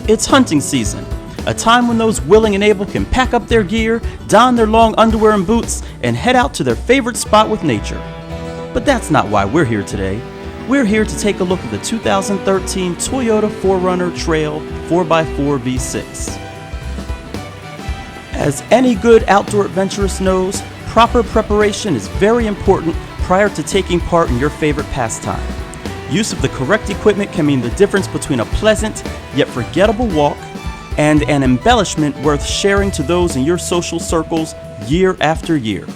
It's hunting season, a time when those willing and able can pack up their gear, don their long underwear and boots, and head out to their favorite spot with nature. But that's not why we're here today. We're here to take a look at the 2013 Toyota 4Runner Trail 4x4 V6. As any good outdoor adventurist knows, proper preparation is very important prior to taking part in your favorite pastime. Use of the correct equipment can mean the difference between a pleasant yet forgettable walk and an embellishment worth sharing to those in your social circles year after year.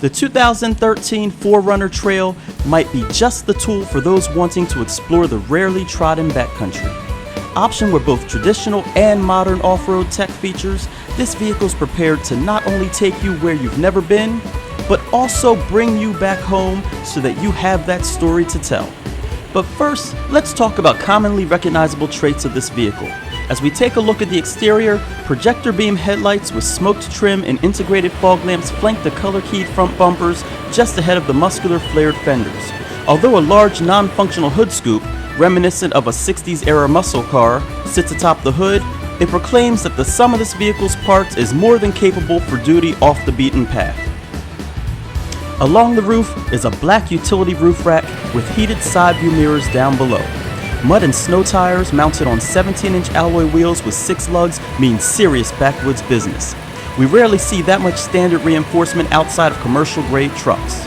The 2013 4Runner Trail might be just the tool for those wanting to explore the rarely trodden backcountry. Optioned with both traditional and modern off-road tech features, this vehicle is prepared to not only take you where you've never been, but also bring you back home so that you have that story to tell. But first, let's talk about commonly recognizable traits of this vehicle. As we take a look at the exterior, projector beam headlights with smoked trim and integrated fog lamps flank the color-keyed front bumpers just ahead of the muscular flared fenders. Although a large non-functional hood scoop, reminiscent of a 60s era muscle car, sits atop the hood, it proclaims that the sum of this vehicle's parts is more than capable for duty off the beaten path. Along the roof is a black utility roof rack with heated side view mirrors down below. Mud and snow tires mounted on 17-inch alloy wheels with 6 lugs mean serious backwoods business. We rarely see that much standard reinforcement outside of commercial-grade trucks.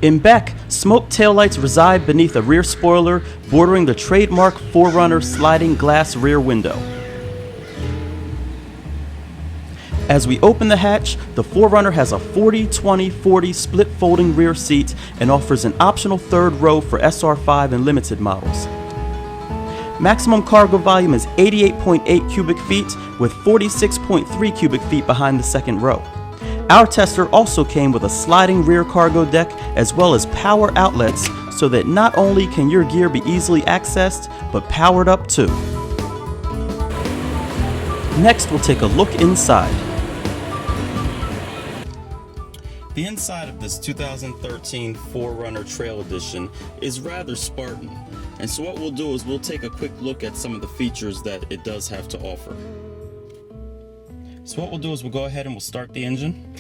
In back, smoked taillights reside beneath a rear spoiler bordering the trademark 4Runner sliding glass rear window. As we open the hatch, the 4Runner has a 40-20-40 split folding rear seat and offers an optional third row for SR5 and limited models. Maximum cargo volume is 88.8 cubic feet with 46.3 cubic feet behind the second row. Our tester also came with a sliding rear cargo deck as well as power outlets so that not only can your gear be easily accessed, but powered up too. Next, we'll take a look inside. The inside of this 2013 4Runner Trail Edition is rather Spartan, and so what we'll do is we'll take a quick look at some of the features that it does have to offer. So what we'll do is we'll go ahead and we'll start the engine.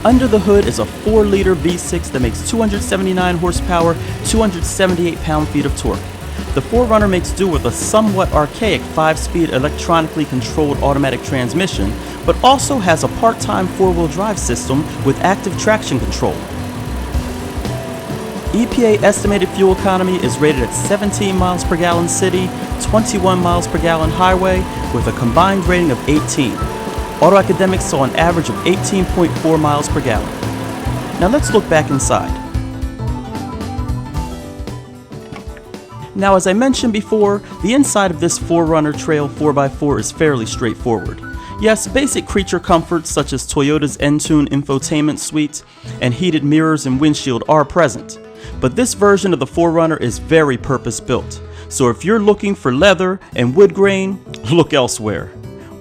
Under the hood is a 4-liter V6 that makes 279 horsepower, 278 pound-feet of torque. The 4Runner makes do with a somewhat archaic 5-speed electronically controlled automatic transmission, but also has a part-time 4-wheel drive system with active traction control. EPA estimated fuel economy is rated at 17 miles per gallon city, 21 miles per gallon highway, with a combined rating of 18. Auto Academics saw an average of 18.4 miles per gallon. Now let's look back inside. Now, as I mentioned before, the inside of this 4Runner Trail 4x4 is fairly straightforward. Yes, basic creature comforts such as Toyota's Entune infotainment suite and heated mirrors and windshield are present, but this version of the 4Runner is very purpose-built. So if you're looking for leather and wood grain, look elsewhere.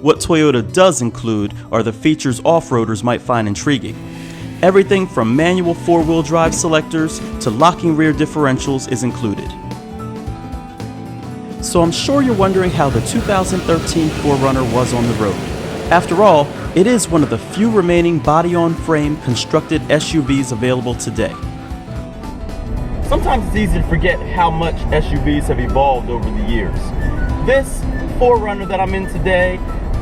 What Toyota does include are the features off-roaders might find intriguing. Everything from manual 4-wheel drive selectors to locking rear differentials is included. So I'm sure you're wondering how the 2013 4Runner was on the road. After all, it is one of the few remaining body-on-frame constructed SUVs available today. Sometimes it's easy to forget how much SUVs have evolved over the years. This 4Runner that I'm in today,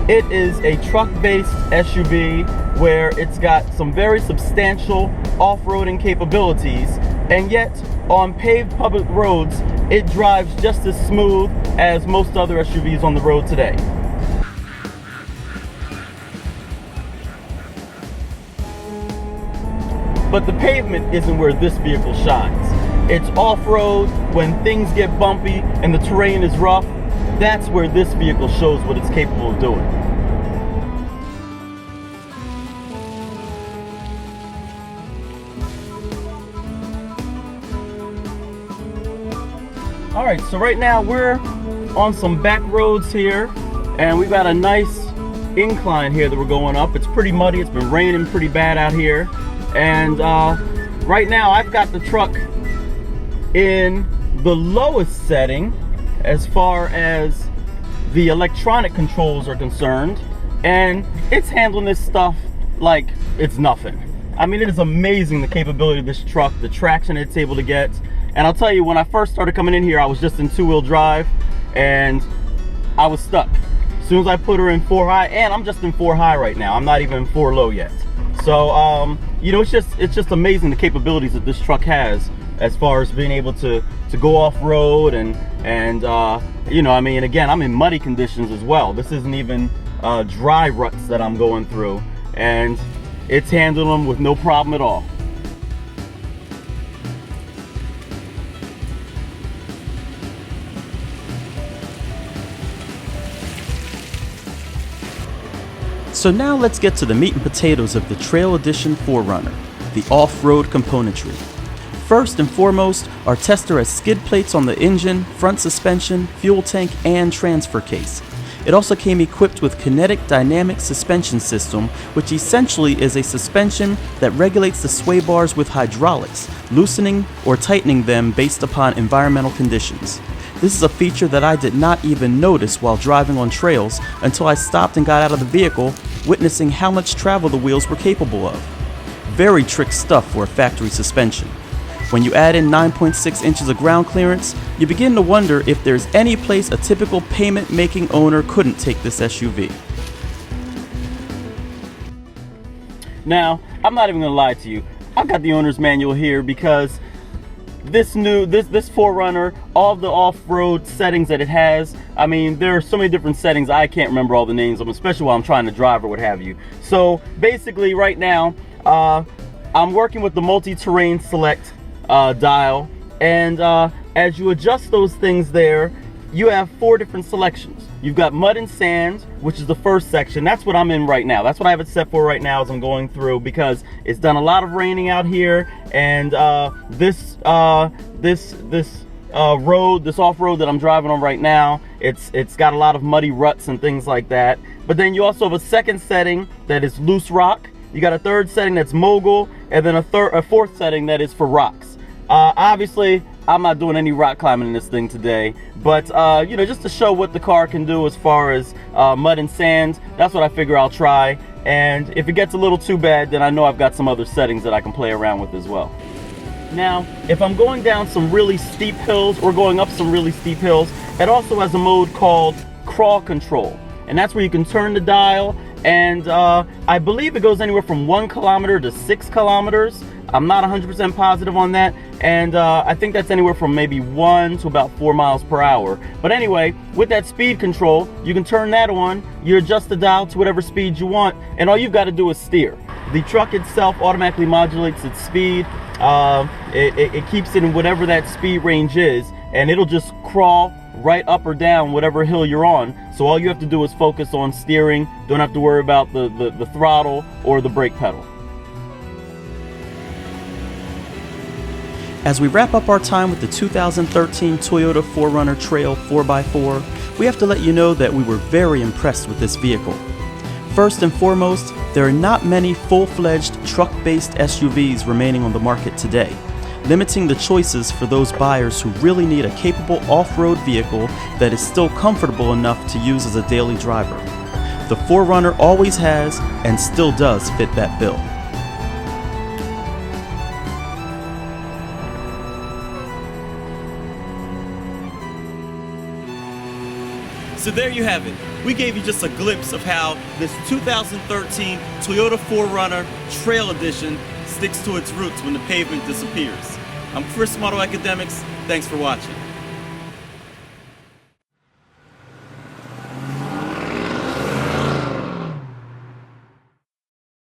it is a truck-based SUV where it's got some very substantial off-roading capabilities, and yet on paved public roads it drives just as smooth as most other SUVs on the road today. But the pavement isn't where this vehicle shines. It's off-road, when things get bumpy and the terrain is rough. That's where this vehicle shows what it's capable of doing. All right, so right now we're on some back roads here, and we've got a nice incline here that we're going up. It's pretty muddy. It's been raining pretty bad out here, and right now I've got the truck in the lowest setting as far as the electronic controls are concerned, and it's handling this stuff like it's nothing. I mean, it is amazing the capability of this truck, the traction it's able to get. And I'll tell you, when I first started coming in here, I was just in 2-wheel drive and I was stuck. As soon as I put her in 4 high, and I'm just in 4 high right now, I'm not even in 4 low yet. So you know, it's just amazing the capabilities that this truck has as far as being able to go off-road and you know, I mean, again, I'm in muddy conditions as well. This isn't even dry ruts that I'm going through, and it's handling them with no problem at all. So now let's get to the meat and potatoes of the Trail Edition 4Runner, the off-road componentry. First and foremost, our tester has skid plates on the engine, front suspension, fuel tank, and transfer case. It also came equipped with kinetic dynamic suspension system, which essentially is a suspension that regulates the sway bars with hydraulics, loosening or tightening them based upon environmental conditions. This is a feature that I did not even notice while driving on trails until I stopped and got out of the vehicle, witnessing how much travel the wheels were capable of. Very trick stuff for a factory suspension. When you add in 9.6 inches of ground clearance, you begin to wonder if there's any place a typical payment-making owner couldn't take this SUV. Now, I'm not even gonna lie to you. I've got the owner's manual here because this 4Runner, all the off-road settings that it has, I mean, there are so many different settings, I can't remember all the names of them, especially while I'm trying to drive or what have you. So basically right now, I'm working with the multi-terrain select dial, and as you adjust those things there, you have 4 different selections. You've got mud and sand, which is the first section. That's what I'm in right now. That's what I have it set for right now as I'm going through, because it's done a lot of raining out here, and this off-road that I'm driving on right now, it's got a lot of muddy ruts and things like that. But then you also have a second setting that is loose rock. You got a third setting that's mogul, and then a fourth setting that is for rocks. Obviously, I'm not doing any rock climbing in this thing today, but you know, just to show what the car can do as far as mud and sand, that's what I figure I'll try. And if it gets a little too bad, then I know I've got some other settings that I can play around with as well. Now, if I'm going down some really steep hills or going up some really steep hills, it also has a mode called crawl control, and that's where you can turn the dial, and I believe it goes anywhere from 1 kilometer to 6 kilometers. I'm not 100% positive on that, and I think that's anywhere from maybe 1 to about 4 miles per hour. But anyway, with that speed control, you can turn that on, you adjust the dial to whatever speed you want, and all you've got to do is steer. The truck itself automatically modulates its speed. It keeps it in whatever that speed range is, and it'll just crawl right up or down whatever hill you're on. So all you have to do is focus on steering. Don't have to worry about the throttle or the brake pedal. As we wrap up our time with the 2013 Toyota 4Runner Trail 4x4, we have to let you know that we were very impressed with this vehicle. First and foremost, there are not many full-fledged truck-based SUVs remaining on the market today, limiting the choices for those buyers who really need a capable off-road vehicle that is still comfortable enough to use as a daily driver. The 4Runner always has and still does fit that bill. So there you have it. We gave you just a glimpse of how this 2013 Toyota 4Runner Trail Edition sticks to its roots when the pavement disappears. I'm Chris, Model Academics. Thanks for watching.